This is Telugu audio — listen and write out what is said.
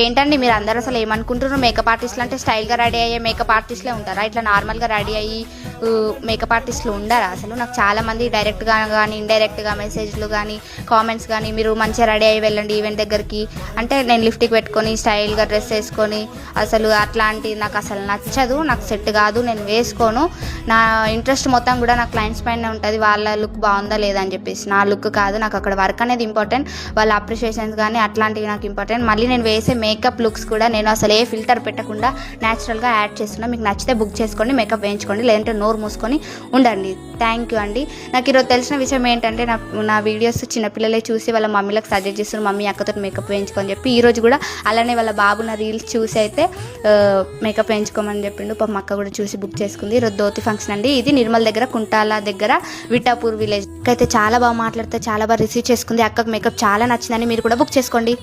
ఏంటండి మీరు అందరూ అసలు ఏమనుకుంటున్నారు? మేకప్ ఆర్టిస్టులు అంటే స్టైల్గా రెడీ అయ్యే మేకప్ ఆర్టిస్టులే ఉంటారా? ఇట్లా నార్మల్గా రెడీ అయ్యి మేకప్ ఆర్టిస్టులు ఉండరా? అసలు నాకు చాలామంది డైరెక్ట్గా కానీ ఇండైరెక్ట్గా మెసేజ్లు కానీ కామెంట్స్ కానీ మీరు మంచిగా రెడీ అయ్యి వెళ్ళండి ఈవెంట్ దగ్గరికి అంటే నేను లిఫ్ట్కి పెట్టుకొని స్టైల్గా డ్రెస్ వేసుకొని అసలు అట్లాంటి నాకు అసలు నచ్చదు, నాకు సెట్ కాదు, నేను వేసుకోను. నా ఇంట్రెస్ట్ మొత్తం కూడా నా క్లయింట్స్ పైన ఉంటుంది, వాళ్ళ లుక్ బాగుందా లేదా అని చెప్పేసి. నా లుక్ కాదు, నాకు అక్కడ వర్క్ అనేది ఇంపార్టెంట్, వాళ్ళ అప్రిషియేషన్స్ కానీ అట్లాంటివి నాకు ఇంపార్టెంట్. మళ్ళీ నేను వేసే మేకప్ లుక్స్ కూడా నేను అసలు ఏ ఫిల్టర్ పెట్టకుండా న్యాచురల్గా యాడ్ చేస్తున్నా. మీకు నచ్చితే బుక్ చేసుకోండి, మేకప్ వేయించుకోండి, లేదంటే నోరు మూసుకొని ఉండండి. థ్యాంక్ యూ అండి. నాకు ఈరోజు తెలిసిన విషయం ఏంటంటే నా వీడియోస్ చిన్నపిల్లలే చూసి వాళ్ళ మమ్మీలకు సజెస్ట్ చేస్తున్నారు, మమ్మీ అక్కతో మేకప్ వేయించుకొని చెప్పి. ఈరోజు కూడా అలానే వాళ్ళ బాబు నా రీల్స్ చూసి అయితే మేకప్ వేయించుకోమని చెప్పిండు. పాపం అక్క కూడా చూసి బుక్ చేసుకుంది. ఈరోజు ధోతి ఫంక్షన్ అండి, ఇది నిర్మల్ దగ్గర కుంటాల దగ్గర విటాపూర్ విలేజ్. అయితే చాలా బాగా మాట్లాడితే చాలా బాగా రిసీవ్ చేసుకుంది. అక్కకు మేకప్ చాలా నచ్చిందని మీరు కూడా బుక్ చేసుకోండి.